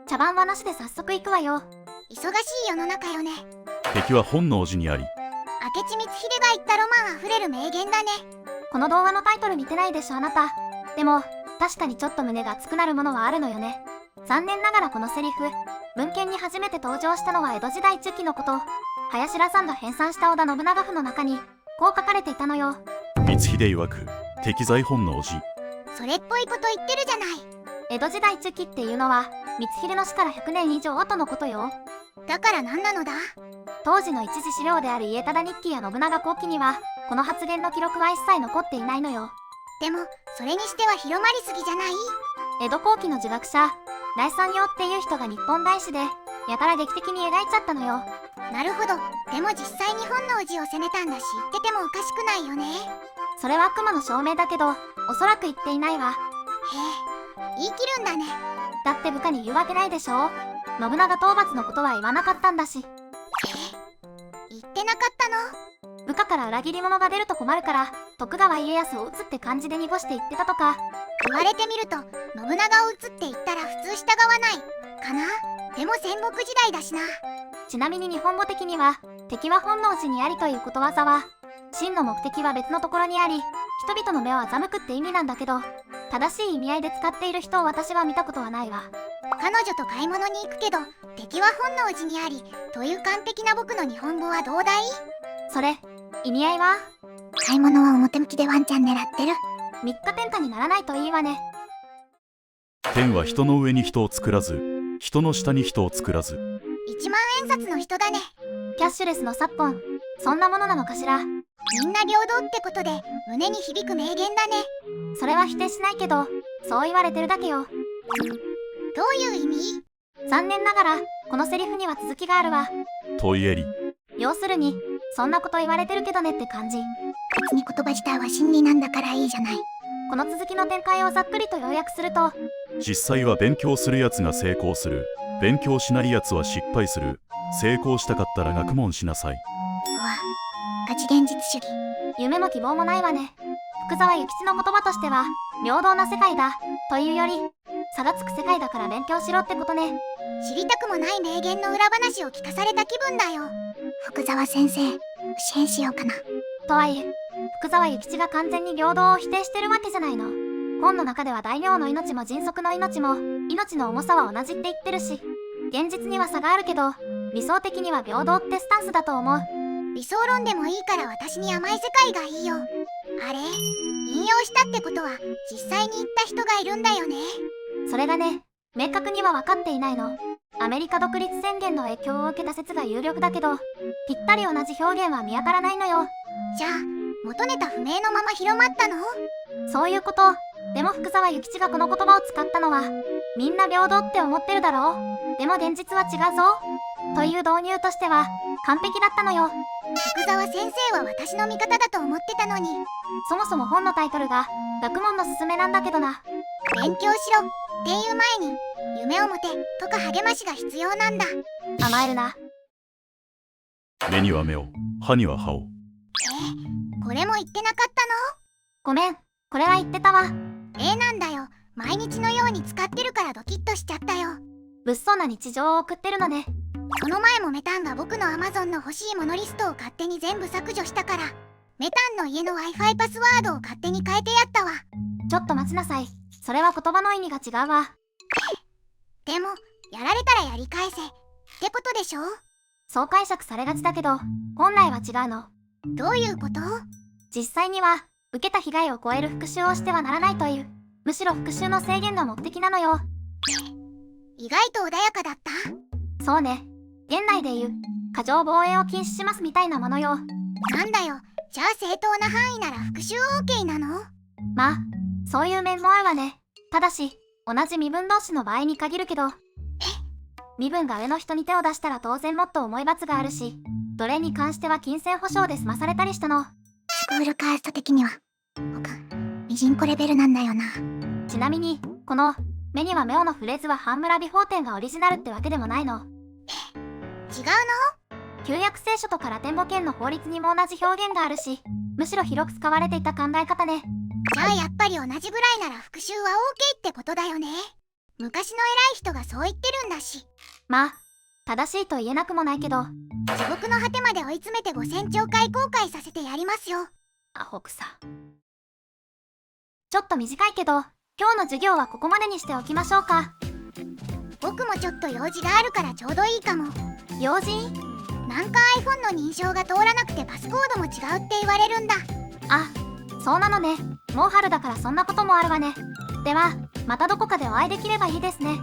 茶番はなしで早速行くわよ。忙しい世の中よね。敵は本能寺にあり。明智光秀が言ったロマンあふれる名言だね。この動画のタイトル見てないでしょあなた。でも確かにちょっと胸が熱くなるものはあるのよね。残念ながらこのセリフ、文献に初めて登場したのは江戸時代中期のこと。林羅さんが編纂した織田信長譜の中にこう書かれていたのよ。光秀曰く敵在本能寺。それっぽいこと言ってるじゃない。江戸時代中期っていうのは光秀の死から100年以上後のことよ。だから何なのだ。当時の一次資料である家忠日記や信長公記にはこの発言の記録は一切残っていないのよ。でもそれにしては広まりすぎじゃない。江戸後期の儒学者来山陽っていう人が日本大史でやたら劇的に描いちゃったのよ。なるほど。でも実際に本能寺を攻めたんだし、言っててもおかしくないよね。それは悪魔の証明だけどおそらく言っていないわ。へえ、言い切るんだね。だって部下に言うわけないでしょ。信長討伐のことは言わなかったんだし。言ってなかったの。部下から裏切り者が出ると困るから徳川家康を討つって感じで濁して言ってたとか。言われてみると信長を討つって言ったら普通従わないかな。でも戦国時代だしな。ちなみに日本語的には敵は本能寺にありということわざは真の目的は別のところにあり人々の目を欺くって意味なんだけど、正しい意味合いで使っている人を私は見たことはないわ。彼女と買い物に行くけど敵は本能寺にありという完璧な僕の日本語はどうだい？それ意味合いは？買い物は表向きでワンチャン狙ってる。3日天下にならないといいわね。天は人の上に人を作らず人の下に人を作らず。1万円札の人だね。キャッシュレスの昨今、そんなものなのかしら。みんな平等ってことで胸に響く名言だね。それは否定しないけどそう言われてるだけよ。どういう意味？残念ながらこのセリフには続きがあるわ。問いえり。要するにそんなこと言われてるけどねって感じ。別に言葉自体は真理なんだからいいじゃない。この続きの展開をざっくりと要約すると、実際は勉強するやつが成功する、勉強しないやつは失敗する、成功したかったら学問しなさい。うわ、ガチ現実主義。夢も希望もないわね。福沢諭吉の言葉としては平等な世界だというより差がつく世界だから勉強しろってことね。知りたくもない名言の裏話を聞かされた気分だよ。福沢先生、支援しようかな。とはいえ福沢諭吉が完全に平等を否定してるわけじゃないの。本の中では大名の命も迅速の命も命の重さは同じって言ってるし、現実には差があるけど理想的には平等ってスタンスだと思う。理想論でもいいから私に甘い世界がいいよ。あれ、引用したってことは実際に言った人がいるんだよね。それがね、明確には分かっていないの。アメリカ独立宣言の影響を受けた説が有力だけどぴったり同じ表現は見当たらないのよ。じゃあ元ネタ不明のまま広まったの？そういうこと。でも福沢諭吉がこの言葉を使ったのはみんな平等って思ってるだろう。でも現実は違うぞという導入としては完璧だったのよ。福沢先生は私の味方だと思ってたのに。そもそも本のタイトルが学問のすすめなんだけどな。勉強しろっていう前に夢を持てとか励ましが必要なんだ。甘えるな。目には目を、歯には歯を。これも言ってなかったごめん、これは言ってたわ。の？なんだよ。毎日のように使ってるからドキッとしちゃったよ。物騒な日常を送ってるのね。この前もメタンが僕の Amazon の欲しいものリストを勝手に全部削除したからメタンの家の Wi-Fi パスワードを勝手に変えてやったわ。ちょっと待ちなさい。それは言葉の意味が違うわ。でもやられたらやり返せってことでしょ？そう解釈されがちだけど本来は違うの。どういうこと？実際には受けた被害を超える復讐をしてはならないという、むしろ復讐の制限が目的なのよ。意外と穏やかだった？そうね。現代でいう過剰防衛を禁止しますみたいなものよ。なんだよ。じゃあ正当な範囲なら復讐 OK なの？まあそういう面もあるわね。ただし同じ身分同士の場合に限るけど、身分が上の人に手を出したら当然もっと重い罰があるし、奴隷に関しては金銭保証で済まされたりしたの。スクールカースト的には僕ミジンコレベルなんだよな。ちなみにこの目には目をのフレーズは半村美法典がオリジナルってわけでもないの。違うの？旧約聖書とかラテン語圏の法律にも同じ表現があるし、むしろ広く使われていた考え方ね。じゃあやっぱり同じぐらいなら復讐は OK ってことだよね。昔の偉い人がそう言ってるんだし。まあ正しいと言えなくもないけど、地獄の果てまで追い詰めて5000兆回後悔させてやりますよ。アホくさ。ちょっと短いけど、今日の授業はここまでにしておきましょうか。僕もちょっと用事があるからちょうどいいかも。用事？なんか iPhone の認証が通らなくてパスコードも違うって言われるんだ。あ、そうなのね。もう春だからそんなこともあるわね。では、またどこかでお会いできればいいですね。